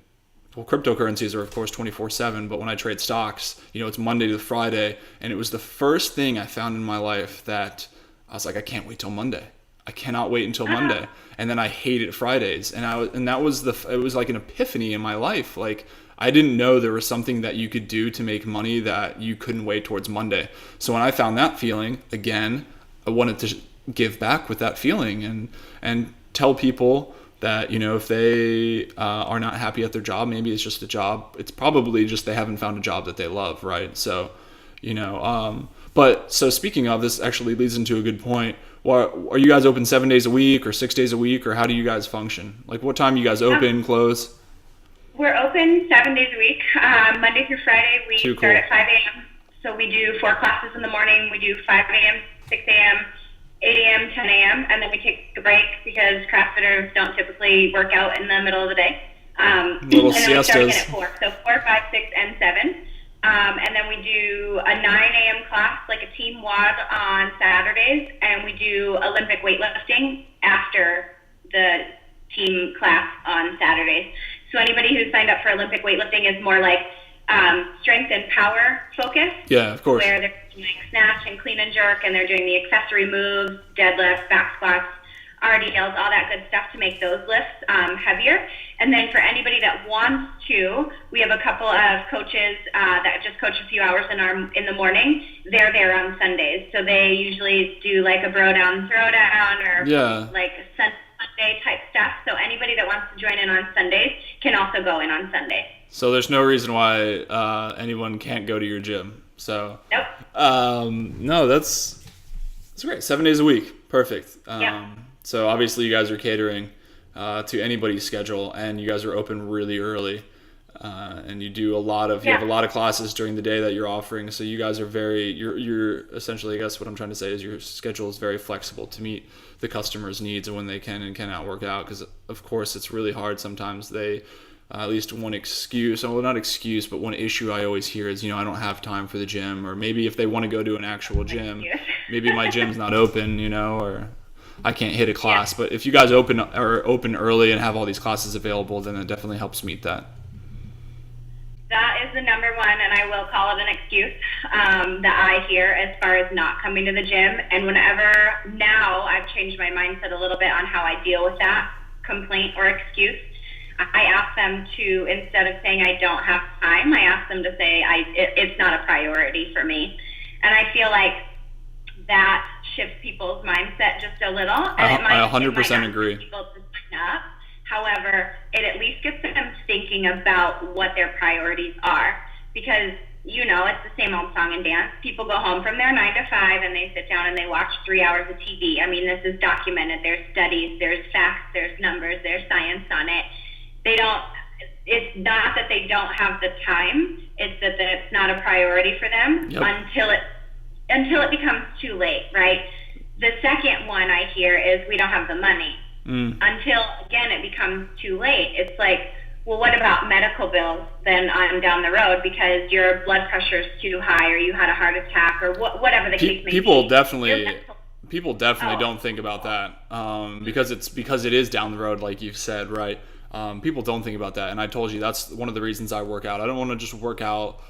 [SPEAKER 1] well, cryptocurrencies are of course 24/7, but when I trade stocks, it's Monday to Friday, and it was the first thing I found in my life that I was like, I can't wait till Monday. I cannot wait until Monday. And then I hated Fridays, and it was like an epiphany in my life. Like I didn't know there was something that you could do to make money that you couldn't wait towards Monday. So when I found that feeling again, I wanted to give back with that feeling and tell people that, if they are not happy at their job, maybe it's just a job. It's probably just they haven't found a job that they love, right? So, but so speaking of, this actually leads into a good point. Are you guys open 7 days a week or 6 days a week, or how do you guys function? Like what time you guys open, close?
[SPEAKER 2] We're open 7 days a week, Monday through Friday. We start at 5 a.m. So we do 4 classes in the morning. We do 5 a.m., 6 a.m., 8 a.m., 10 a.m., and then we take a break because CrossFitters don't typically work out in the middle of the day.
[SPEAKER 1] Little
[SPEAKER 2] and then
[SPEAKER 1] siestas.
[SPEAKER 2] we start again at 4. So 4, 5, 6, and 7. And then we do a 9 a.m. class, like a team WOD on Saturdays, and we do Olympic weightlifting after the team class on Saturdays. So anybody who's signed up for Olympic weightlifting is more like strength and power focused.
[SPEAKER 1] Yeah, of course.
[SPEAKER 2] Where they're doing snatch and clean and jerk, and they're doing the accessory moves, deadlifts, back squats, RDLs, all that good stuff to make those lifts heavier. And then for anybody that wants to, we have a couple of coaches that just coach a few hours in the morning. They're there on Sundays. So they usually do like a bro down, throw down, or like Sunday type stuff. So anybody that wants to join in on Sundays can also go in on Sundays.
[SPEAKER 1] So there's no reason why anyone can't go to your gym. So
[SPEAKER 2] nope.
[SPEAKER 1] No, that's great. 7 days a week. Perfect.
[SPEAKER 2] Yep.
[SPEAKER 1] So obviously you guys are catering to anybody's schedule, and you guys are open really early, and you do you have a lot of classes during the day that you're offering. So you guys are you're essentially, I guess what I'm trying to say is your schedule is very flexible to meet the customer's needs and when they can and cannot work out. Because of course it's really hard sometimes. They at least one excuse, well not excuse, but one issue I always hear is, I don't have time for the gym, or maybe if they want to go to an actual gym, maybe my gym's not open, or I can't hit a class. But if you guys open early and have all these classes available, then it definitely helps meet that.
[SPEAKER 2] That is the number one, and I will call it an excuse that I hear as far as not coming to the gym. And now I've changed my mindset a little bit on how I deal with that complaint or excuse. I ask them to, instead of saying I don't have time, I ask them to say it's not a priority for me. And I feel like that shifts people's mindset just a little. And
[SPEAKER 1] I 100% agree.
[SPEAKER 2] People to sign up. However, it at least gets them thinking about what their priorities are. Because, it's the same old song and dance. People go home from their 9 to 5 and they sit down and they watch 3 hours of TV. I mean, this is documented. There's studies, there's facts, there's numbers, there's science on it. It's not that they don't have the time. It's that it's not a priority for them until it becomes too late, right? The second one I hear is we don't have the money. Until, again, it becomes too late. It's like, well, what about medical bills? Then I'm down the road because your blood pressure is too high, or you had a heart attack, or whatever the case may be.
[SPEAKER 1] People definitely don't think about that because it is down the road, like you've said, right? People don't think about that, and I told you that's one of the reasons I work out. I don't want to just work out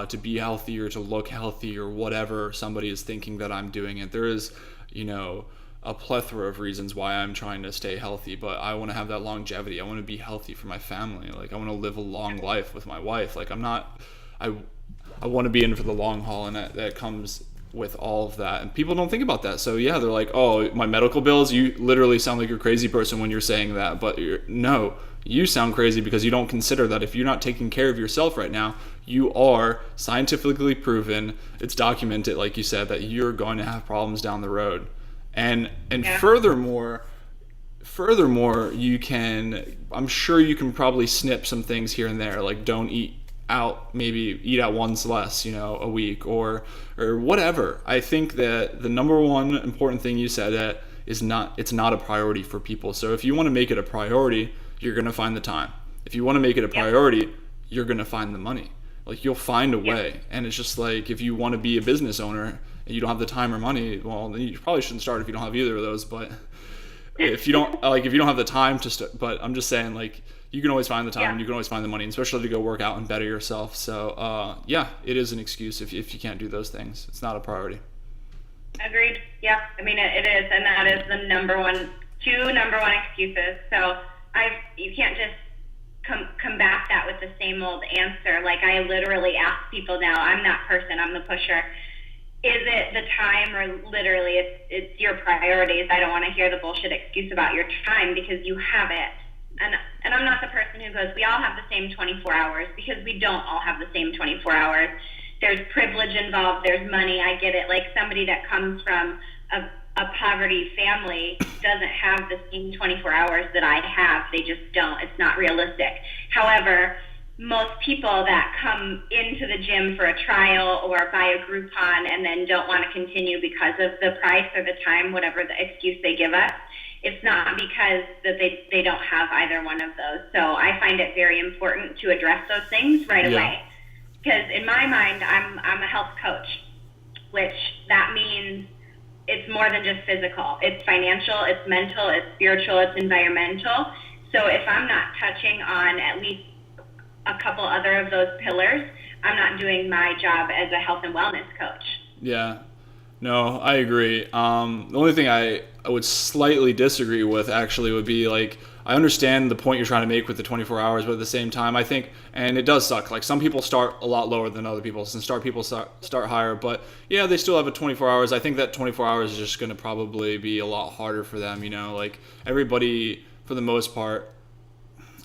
[SPEAKER 1] to be healthy or to look healthy or whatever somebody is thinking that I'm doing it. There is, a plethora of reasons why I'm trying to stay healthy, but I want to have that longevity. I want to be healthy for my family. Like I want to live a long life with my wife. Like I want to be in for the long haul, and that comes with all of that. And people don't think about that. So yeah, they're like, oh, my medical bills, you literally sound like you're a crazy person when you're saying that, but no, you sound crazy because you don't consider that if you're not taking care of yourself right now, you are scientifically proven, it's documented, like you said, that you're going to have problems down the road. And
[SPEAKER 2] Yeah.
[SPEAKER 1] furthermore, you can, I'm sure you can probably snip some things here and there, like don't eat out, maybe eat out once less, a week, or whatever. I think that the number one important thing you said that is it's not a priority for people. So if you want to make it a priority, you're going to find the time. If you want to make it a priority, you're going to find the money. Like, you'll find a way. And it's just like, if you want to be a business owner and you don't have the time or money, well, then you probably shouldn't start if you don't have either of those. But if you don't have the time to start, but I'm just saying, like, you can always find the time, and you can always find the money, especially to go work out and better yourself. So it is an excuse if you can't do those things. It's not a priority.
[SPEAKER 2] Agreed. Yeah, I mean, it is, and that is the number one excuses. So you can't just combat that with the same old answer. Like, I literally ask people now, I'm that person, I'm the pusher. Is it the time, or literally it's your priorities? I don't want to hear the bullshit excuse about your time, because you have it. And I'm not the person who goes, we all have the same 24 hours, because we don't all have the same 24 hours. There's privilege involved, there's money, I get it. Like, somebody that comes from a poverty family doesn't have the same 24 hours that I have. They just don't. It's not realistic. However, most people that come into the gym for a trial or buy a Groupon and then don't want to continue because of the price or the time, whatever the excuse they give us, it's not because that they don't have either one of those. So I find it very important to address those things right away. Because in my mind, I'm a health coach, which that means it's more than just physical. It's financial, it's mental, it's spiritual, it's environmental. So if I'm not touching on at least a couple other of those pillars, I'm not doing my job as a health and wellness coach.
[SPEAKER 1] Yeah. No, I agree. The only thing I would slightly disagree with, actually, would be, like, I understand the point you're trying to make with the 24 hours, but at the same time, I think, and it does suck, like, some people start a lot lower than other people, and people start higher, but yeah, they still have a 24 hours. I think that 24 hours is just going to probably be a lot harder for them, like, everybody, for the most part,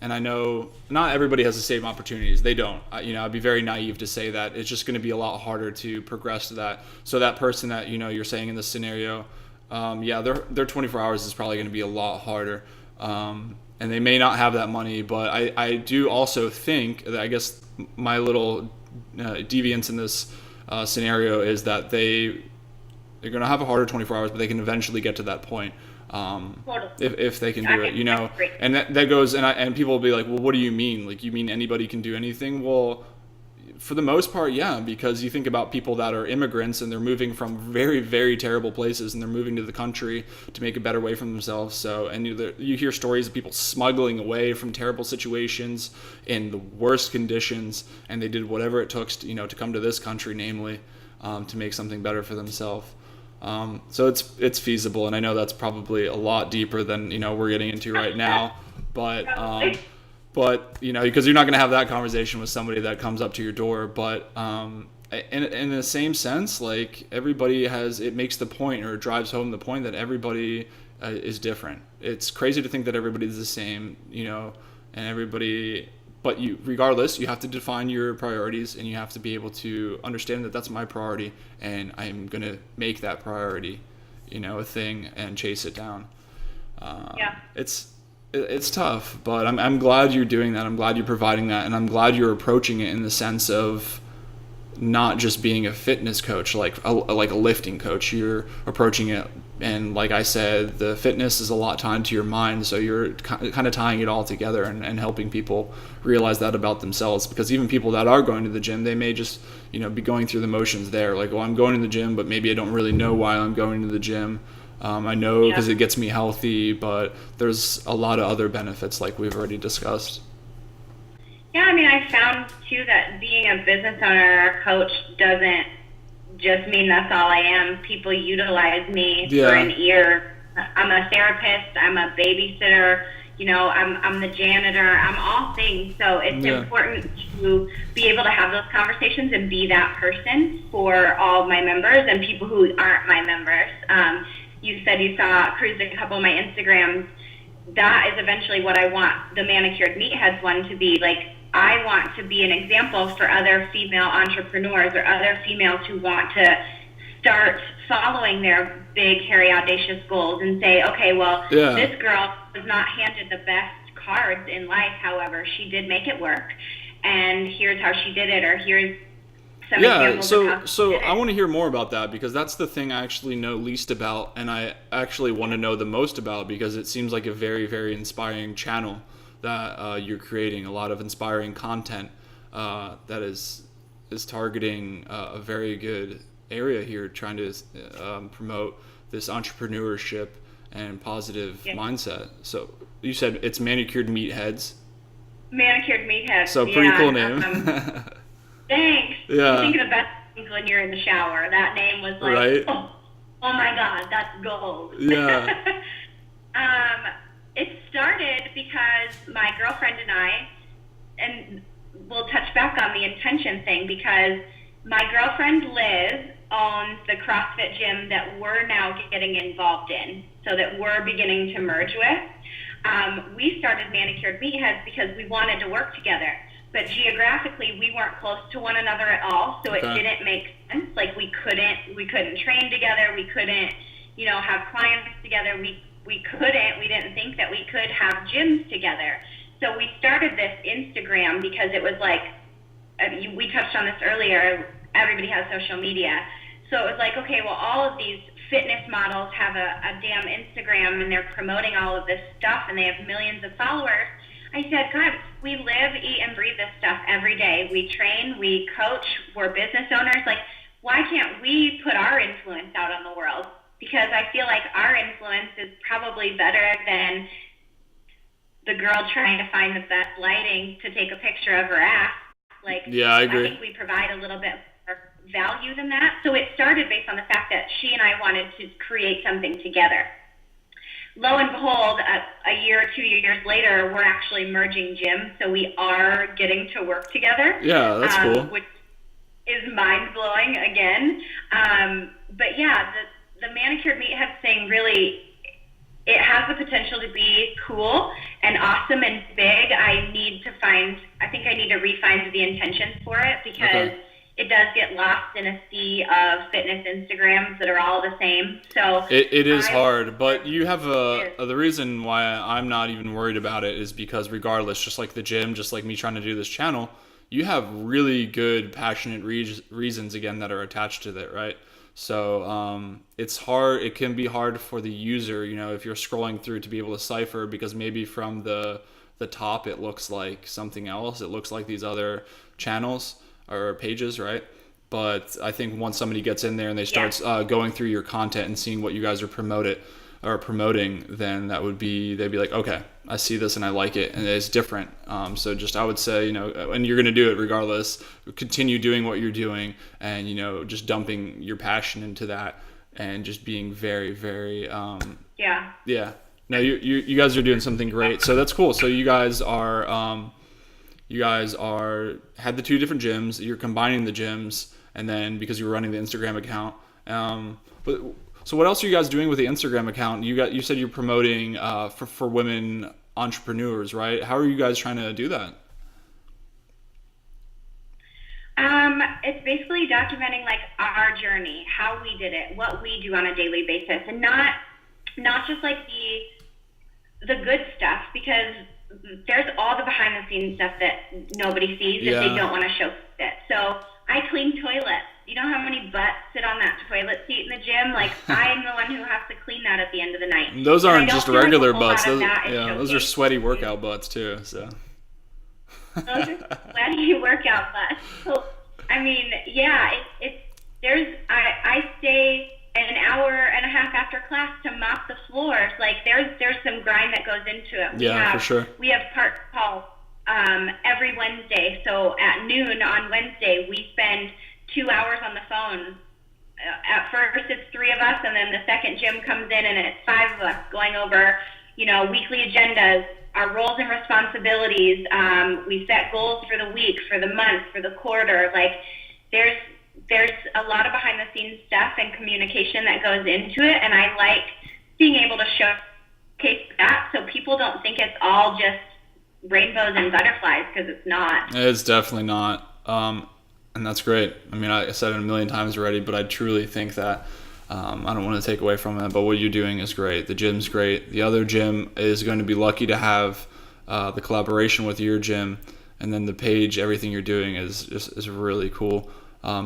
[SPEAKER 1] and I know not everybody has the same opportunities. They don't. I'd be very naive to say that. It's just going to be a lot harder to progress to that. So that person that, you're saying in this scenario, their 24 hours is probably going to be a lot harder. And they may not have that money, but I do also think that, I guess my little deviance in this scenario is that they're going to have a harder 24 hours, but they can eventually get to that point. If they can do it, and that goes, and people will be like, well, what do you mean? Like, you mean anybody can do anything? Well, for the most part, yeah, because you think about people that are immigrants and they're moving from very, very terrible places, and they're moving to the country to make a better way for themselves. So, and you hear stories of people smuggling away from terrible situations in the worst conditions, and they did whatever it took to come to this country, namely, to make something better for themselves. So it's feasible, and I know that's probably a lot deeper than we're getting into right now, but because you're not going to have that conversation with somebody that comes up to your door, but in the same sense, like, everybody it makes the point, or it drives home the point, that everybody is different. It's crazy to think that everybody's the same, and everybody. But regardless, you have to define your priorities, and you have to be able to understand that that's my priority, and I'm going to make that priority, a thing, and chase it down. It's tough, but I'm glad you're doing that. I'm glad you're providing that, and I'm glad you're approaching it in the sense of not just being a fitness coach, like a lifting coach. You're approaching it, and like I said, the fitness is a lot tied to your mind, so you're kind of tying it all together and helping people realize that about themselves. Because even people that are going to the gym, they may just be going through the motions there, like, well, I'm going to the gym, but maybe I don't really know why I'm going to the gym. I know because it gets me healthy, but there's a lot of other benefits, like we've already discussed.
[SPEAKER 2] Yeah, I mean, I found, too, that being a business owner or coach doesn't just mean that's all I am. People utilize me for an ear. I'm a therapist. I'm a babysitter. I'm the janitor. I'm all things. So it's important to be able to have those conversations and be that person for all of my members and people who aren't my members. You said you cruised a couple of my Instagrams. That is eventually what I want the manicured meatheads one to be. Like, I want to be an example for other female entrepreneurs or other females who want to start following their big, hairy, audacious goals and say, okay, well, this girl was not handed the best cards in life. However, she did make it work. And here's how she did it, or here's some examples of how she did it.
[SPEAKER 1] I want to hear more about that, because that's the thing I actually know least about, and I actually want to know the most about, because it seems like a very, very inspiring channel that you're creating, a lot of inspiring content that is targeting a very good area here, trying to promote this entrepreneurship and positive mindset. So you said it's Manicured Meatheads.
[SPEAKER 2] Manicured Meatheads.
[SPEAKER 1] So pretty cool name.
[SPEAKER 2] Thanks.
[SPEAKER 1] Yeah.
[SPEAKER 2] You think of the best things when you're in the shower. That name was like,
[SPEAKER 1] right?
[SPEAKER 2] oh my God, that's gold.
[SPEAKER 1] Yeah.
[SPEAKER 2] It started because my girlfriend and I, and we'll touch back on the intention thing, because my girlfriend Liz owns the CrossFit gym that we're now getting involved in, so that we're beginning to merge with. We started Manicured Meatheads because we wanted to work together, but geographically we weren't close to one another at all, so it didn't make sense. Like we couldn't train together, we couldn't, have clients together, we didn't think that we could have gyms together. So we started this Instagram because it was like, we touched on this earlier, everybody has social media. So it was like, okay, well, all of these fitness models have a damn Instagram, and they're promoting all of this stuff, and they have millions of followers. I said, God, we live, eat, and breathe this stuff every day. We train, we coach, we're business owners. Like, why can't we put our influence out on the world? Because I feel like our influence is probably better than the girl trying to find the best lighting to take a picture of her ass. Like,
[SPEAKER 1] yeah, I agree.
[SPEAKER 2] I think we provide a little bit more value than that. So it started based on the fact that she and I wanted to create something together. Lo and behold, a year or 2 years later, we're actually merging gyms, so we are getting to work together.
[SPEAKER 1] Yeah, that's cool.
[SPEAKER 2] Which is mind-blowing again. But yeah, the Manicured Meatheads thing really, it has the potential to be cool and awesome and big. I think I need to refine the intention for it, because it does get lost in a sea of fitness Instagrams that are all the same. So
[SPEAKER 1] it is hard, but you have the reason why I'm not even worried about it is because regardless, just like the gym, just like me trying to do this channel, you have really good, passionate reasons again that are attached to it, right? So it's hard. It can be hard for the user, if you're scrolling through, to be able to decipher, because maybe from the top it looks like something else. It looks like these other channels or pages, right? But I think once somebody gets in there and they start going through your content and seeing what you guys are promoting, then they'd be like, okay, I see this and I like it, and it's different. So just, I would say, and you're going to do it regardless, continue doing what you're doing, and, just dumping your passion into that, and just being very, very, yeah. No, you guys are doing something great. So that's cool. So you guys are had the two different gyms, you're combining the gyms, and then because you're running the Instagram account, so what else are you guys doing with the Instagram account? You said you're promoting for women entrepreneurs, right? How are you guys trying to do that?
[SPEAKER 2] It's basically documenting like our journey, how we did it, what we do on a daily basis, and not just like the good stuff, because there's all the behind the scenes stuff that nobody sees if they don't want to show it. So I clean toilets. You know how many butts sit on that toilet seat in the gym? Like, I'm the one who has to clean that at the end of the night.
[SPEAKER 1] Those aren't just regular butts. Those are sweaty workout butts too. So
[SPEAKER 2] those are sweaty workout butts. So I mean, I stay an hour and a half after class to mop the floors. Like, there's some grind that goes into it.
[SPEAKER 1] For sure.
[SPEAKER 2] We have park calls every Wednesday. So at noon on Wednesday, we spend 2 hours on the phone. At first it's 3 of us, and then the second gym comes in and it's 5 of us going over, weekly agendas, our roles and responsibilities. We set goals for the week, for the month, for the quarter. Like, there's a lot of behind the scenes stuff and communication that goes into it, and I like being able to showcase that so people don't think it's all just rainbows and butterflies, because it's not.
[SPEAKER 1] It's definitely not. And that's great. I mean, I said it a million times already, but I truly think that I don't want to take away from it, but what you're doing is great. The gym's great. The other gym is going to be lucky to have the collaboration with your gym, and then the page, everything you're doing is really cool.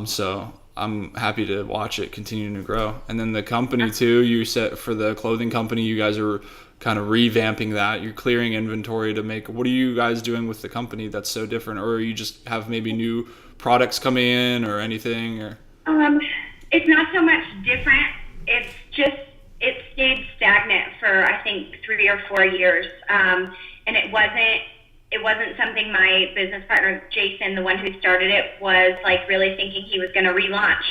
[SPEAKER 1] So I'm happy to watch it continuing to grow. And then the company too, you said for the clothing company, you guys are kind of revamping that. You're clearing inventory to make. What are you guys doing with the company that's so different, or you just have maybe new products coming in or anything? Or
[SPEAKER 2] It's not so much different. It's just it stayed stagnant for I think 3 or 4 years, and it wasn't something my business partner Jason, the one who started it, was like really thinking he was going to relaunch.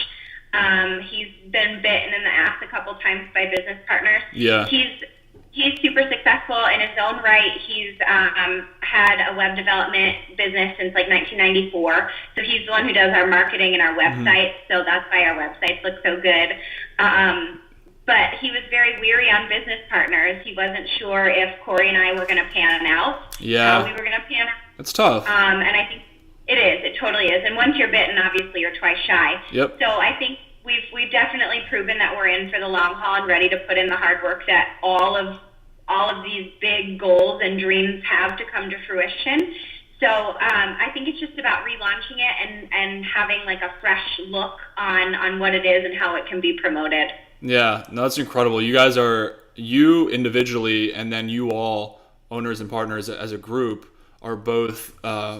[SPEAKER 2] He's been bitten in the ass a couple times by business partners.
[SPEAKER 1] Yeah.
[SPEAKER 2] He's super successful in his own right. He's had a web development business since like 1994. So he's the one who does our marketing and our website. So that's why our websites look so good. But he was very weary on business partners. He wasn't sure if Corey and I were going to pan out.
[SPEAKER 1] Yeah.
[SPEAKER 2] How we were going to pan out.
[SPEAKER 1] That's tough.
[SPEAKER 2] And I think it is. It totally is. And once you're bitten, obviously you're twice shy.
[SPEAKER 1] Yep.
[SPEAKER 2] So I think we've definitely proven that we're in for the long haul and ready to put in the hard work that all of these big goals and dreams have to come to fruition. So I think it's just about relaunching it and having like a fresh look on what it is and how it can be promoted.
[SPEAKER 1] Yeah, no, that's incredible. You guys are, you individually and then you all, owners and partners as a group, are both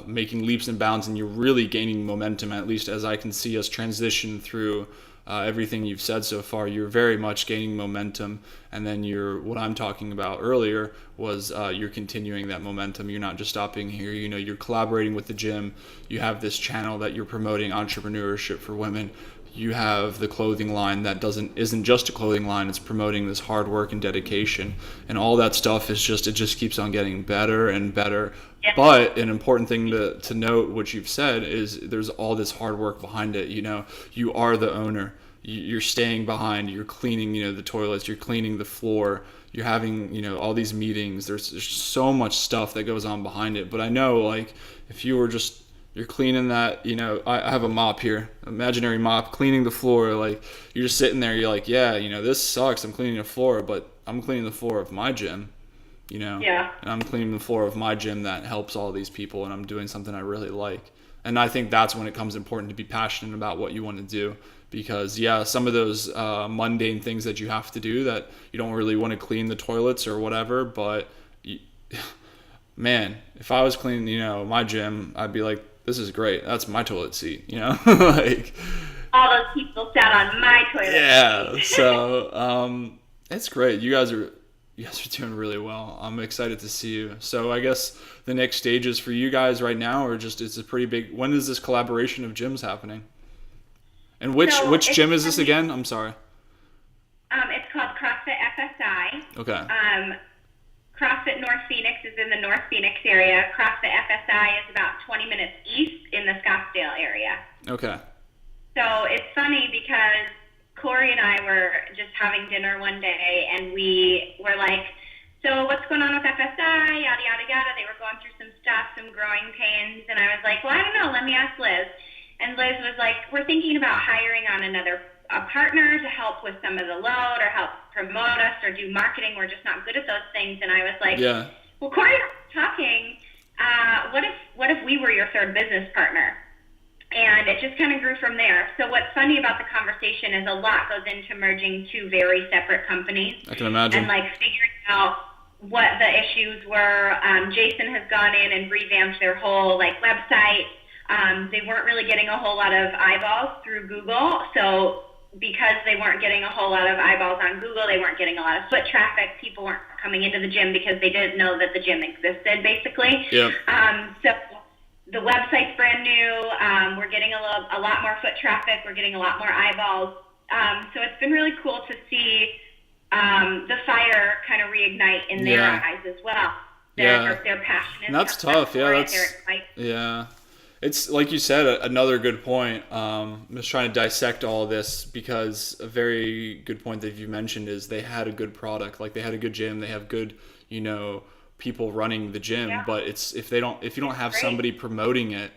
[SPEAKER 1] making leaps and bounds, and you're really gaining momentum, at least as I can see us transition through everything you've said so far. You're very much gaining momentum, and then what I'm talking about earlier was you're continuing that momentum. You're not just stopping here. You know, you're collaborating with the gym. You have this channel that you're promoting entrepreneurship for women. You have the clothing line that isn't just a clothing line. It's promoting this hard work and dedication, and all that stuff it just keeps on getting better and better.
[SPEAKER 2] Yeah.
[SPEAKER 1] But an important thing to note, what you've said, is there's all this hard work behind it. You know, you are the owner. You're staying behind. You're cleaning, the toilets. You're cleaning the floor. You're having, all these meetings. There's so much stuff that goes on behind it. But I know, like, if you were just you're cleaning that, I have a mop here, imaginary mop, cleaning the floor. Like, you're just sitting there, you're like, yeah, this sucks. I'm cleaning the floor, but I'm cleaning the floor of my gym,
[SPEAKER 2] Yeah.
[SPEAKER 1] And I'm cleaning the floor of my gym that helps all these people, and I'm doing something I really like. And I think that's when it becomes important to be passionate about what you want to do, because, yeah, some of those mundane things that you have to do that you don't really want to clean the toilets or whatever, but man, if I was cleaning, my gym, I'd be like, this is great. That's my toilet seat, like
[SPEAKER 2] all those people sat on my toilet.
[SPEAKER 1] Yeah. So it's great. You guys are doing really well. I'm excited to see you. So I guess the next stages for you guys right now are just, it's a pretty big. When is this collaboration of gyms happening? And which gym is this again? I'm sorry.
[SPEAKER 2] It's called Crossfit FSI.
[SPEAKER 1] Okay.
[SPEAKER 2] Crossfit North Phoenix is in the North Phoenix area. Crossfit FSI is about 20 minutes east in the Scottsdale area.
[SPEAKER 1] Okay.
[SPEAKER 2] So it's funny because Corey and I were just having dinner one day, and we were like, so what's going on with FSI, yada, yada, yada. They were going through some stuff, some growing pains, and I was like, well, I don't know, let me ask Liz. And Liz was like, we're thinking about hiring on a partner to help with some of the load or help promote us or do marketing. We're just not good at those things. And I was like,
[SPEAKER 1] yeah.
[SPEAKER 2] Well, Corey and I were talking, what if we were your third business partner? And it just kind of grew from there. So what's funny about the conversation is a lot goes into merging two very separate companies.
[SPEAKER 1] I can imagine.
[SPEAKER 2] And like figuring out what the issues were. Jason has gone in and revamped their whole website. They weren't really getting a whole lot of eyeballs through Google. So because they weren't getting a whole lot of eyeballs on Google, they weren't getting a lot of foot traffic. People weren't coming into the gym because they didn't know that the gym existed, basically.
[SPEAKER 1] Yep.
[SPEAKER 2] So the website's brand new. We're getting a lot more foot traffic. We're getting a lot more eyeballs. So it's been really cool to see the fire kind of reignite in their eyes as well. They're passionate.
[SPEAKER 1] And that's tough. Yeah, it's like you said, another good point. I'm just trying to dissect all of this, because a very good point that you mentioned is they had a good product. Like, they had a good gym. They have good, people running the gym, but if you don't have somebody promoting it,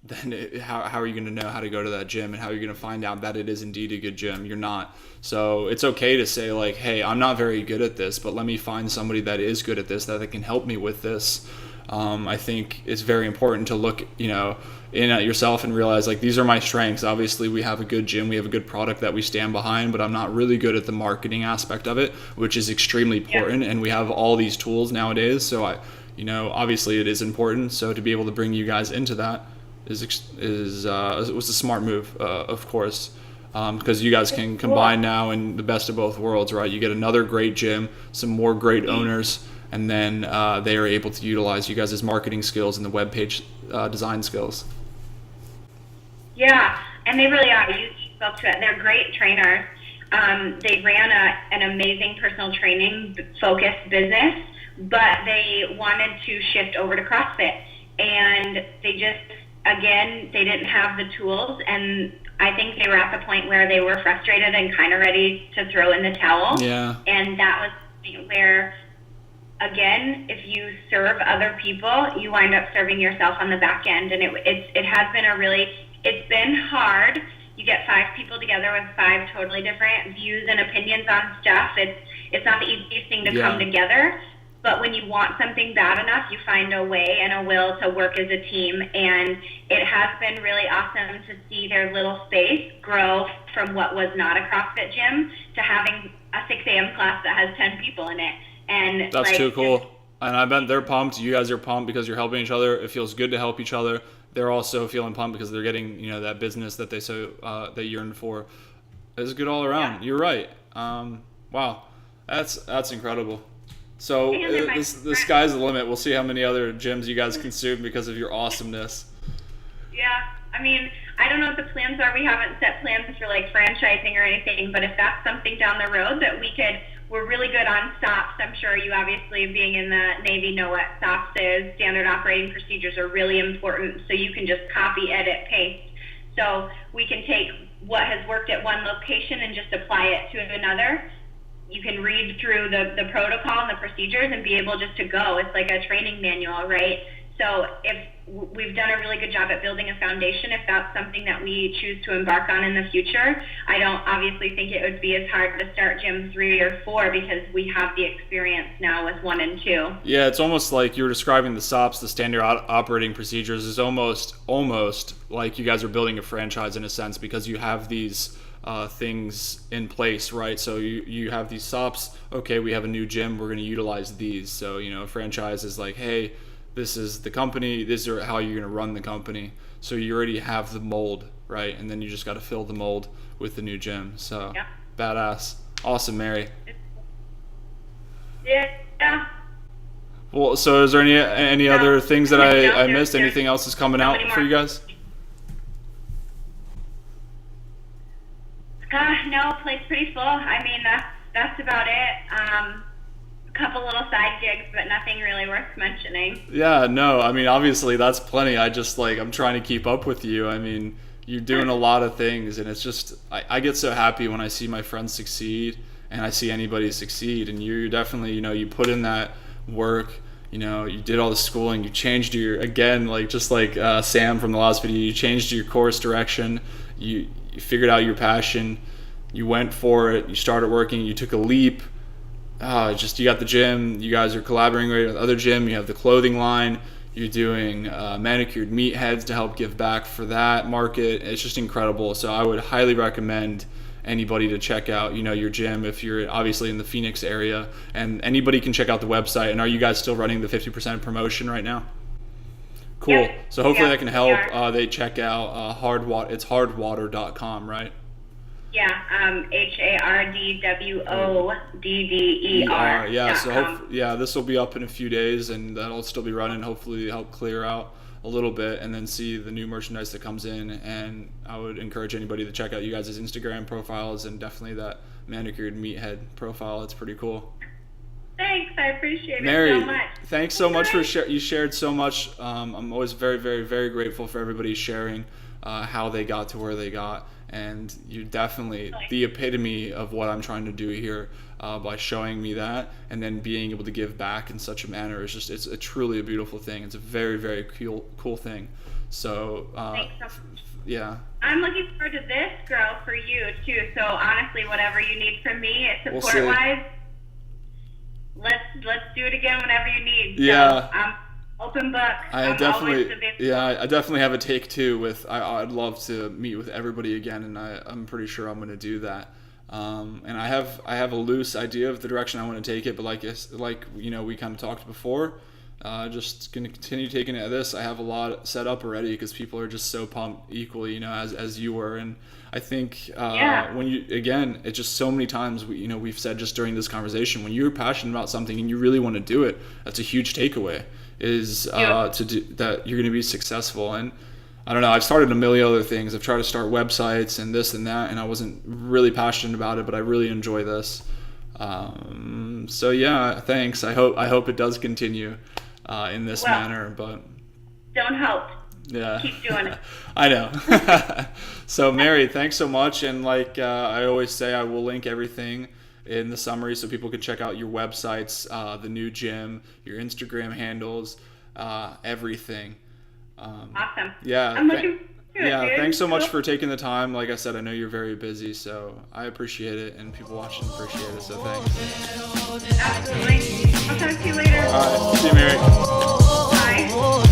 [SPEAKER 1] then how are you going to know how to go to that gym, and how are you going to find out that it is indeed a good gym? You're not. So it's okay to say like, hey, I'm not very good at this, but let me find somebody that is good at this, that can help me with this. I think it's very important to look, in at yourself and realize like, these are my strengths. Obviously we have a good gym, we have a good product that we stand behind, but I'm not really good at the marketing aspect of it, which is extremely important. And we have all these tools nowadays. So obviously it is important. So to be able to bring you guys into that was a smart move, of course, because you guys can combine now in the best of both worlds, right? You get another great gym, some more great owners, and then they are able to utilize you guys' marketing skills and the web page design skills.
[SPEAKER 2] Yeah, and they really are. You spoke to it. They're great trainers. They ran an amazing personal training focused business, but they wanted to shift over to CrossFit, and they didn't have the tools, and I think they were at the point where they were frustrated and kind of ready to throw in the towel.
[SPEAKER 1] Yeah.
[SPEAKER 2] And that was where, again, if you serve other people, you wind up serving yourself on the back end. And it has been it's been hard. You get 5 people together with 5 totally different views and opinions on stuff. It's not the easiest thing to come together. But when you want something bad enough, you find a way and a will to work as a team. And it has been really awesome to see their little space grow from what was not a CrossFit gym to having a 6 a.m. class that has 10 people in it. And
[SPEAKER 1] that's too cool. And I bet they're pumped. You guys are pumped because you're helping each other. It feels good to help each other. They're also feeling pumped because they're getting, that business that they yearn for. It's good all around. Yeah. You're right. Wow, that's incredible. So the sky's the limit. We'll see how many other gyms you guys consume because of your awesomeness.
[SPEAKER 2] Yeah, I mean, I don't know what the plans are. We haven't set plans for like franchising or anything, but if that's something down the road that we're really good on SOPs. I'm sure you obviously, being in the Navy, know what SOPs is. Standard operating procedures are really important, so you can just copy, edit, paste. So we can take what has worked at one location and just apply it to another. You can read through the protocol and the procedures and be able just to go. It's like a training manual, right? So if we've done a really good job at building a foundation, if that's something that we choose to embark on in the future, I don't obviously think it would be as hard to start gym 3 or 4 because we have the experience now with 1 and 2.
[SPEAKER 1] Yeah, it's almost like you were describing the SOPs, the standard operating procedures, is almost like you guys are building a franchise in a sense, because you have these things in place, right? So you have these SOPs. Okay, we have a new gym, we're going to utilize these. So a franchise is like, hey, this is the company, this is how you're going to run the company. So you already have the mold, right? And then you just got to fill the mold with the new gym. So yeah. Badass. Awesome, Mary.
[SPEAKER 2] Yeah.
[SPEAKER 1] Well, so is there any other things that I missed? Anything else is coming out for you guys?
[SPEAKER 2] No, plate's pretty full. I mean, that's about it. A couple little side gigs, but nothing really worth mentioning.
[SPEAKER 1] Yeah, no, I mean, obviously that's plenty. I'm trying to keep up with you. I mean, you're doing a lot of things, and it's just, I get so happy when I see my friends succeed and I see anybody succeed. And you're definitely, you put in that work, you did all the schooling, you changed Sam from the last video, you changed your course direction, you figured out your passion, you went for it, you started working, you took a leap. You got the gym, you guys are collaborating with other gym, you have the clothing line, you're doing manicured meatheads to help give back for that market. It's just incredible. So I would highly recommend anybody to check out, your gym if you're obviously in the Phoenix area, and anybody can check out the website. And are you guys still running the 50% promotion right now? Cool. Yep. So hopefully that can help. They check out Hardwodder. It's hardwodder.com, right?
[SPEAKER 2] Yeah, HARDWODDER.
[SPEAKER 1] Yeah, so this will be up in a few days, and that'll still be running. Hopefully help clear out a little bit, and then see the new merchandise that comes in. And I would encourage anybody to check out you guys' Instagram profiles, and definitely that manicured meathead profile. It's pretty cool.
[SPEAKER 2] Thanks, I appreciate
[SPEAKER 1] Mary,
[SPEAKER 2] it so much.
[SPEAKER 1] Thanks so much for you shared so much. I'm always very, very, very grateful for everybody sharing how they got to where they got. And you're definitely the epitome of what I'm trying to do here. by showing me that, and then being able to give back in such a manner is just, it's truly a beautiful thing. It's a very, very cool thing. So yeah,
[SPEAKER 2] I'm looking forward to this growth for you too. So honestly, whatever you need from me, support wise, let's do it again whenever you need.
[SPEAKER 1] Yeah.
[SPEAKER 2] So, open book.
[SPEAKER 1] I definitely have a take two with, I'd love to meet with everybody again, and I'm pretty sure I'm going to do that. And I have a loose idea of the direction I want to take it, but like we kind of talked before, just going to continue taking it at this. I have a lot set up already because people are just so pumped equally, as you were. And I think when it's just so many times we've said just during this conversation, when you're passionate about something and you really want to do it, that's a huge takeaway, is to do that, you're going to be successful. And I don't know, I've started a million other things. I've tried to start websites and this and that, and I wasn't really passionate about it, but I really enjoy this. So yeah, thanks. I hope it does continue in this manner, but
[SPEAKER 2] don't hope.
[SPEAKER 1] Yeah.
[SPEAKER 2] Keep doing it.
[SPEAKER 1] I know. So Mary, thanks so much. And like I always say, I will link everything in the summary so people can check out your websites, the new gym, your Instagram handles, everything.
[SPEAKER 2] Awesome.
[SPEAKER 1] Yeah.
[SPEAKER 2] I'm looking forward to it,
[SPEAKER 1] Thanks so much for taking the time. Like I said, I know you're very busy, so I appreciate it, and people watching appreciate it, so thanks.
[SPEAKER 2] Absolutely. I'll talk to you later.
[SPEAKER 1] All right. See you, Mary.
[SPEAKER 2] Bye.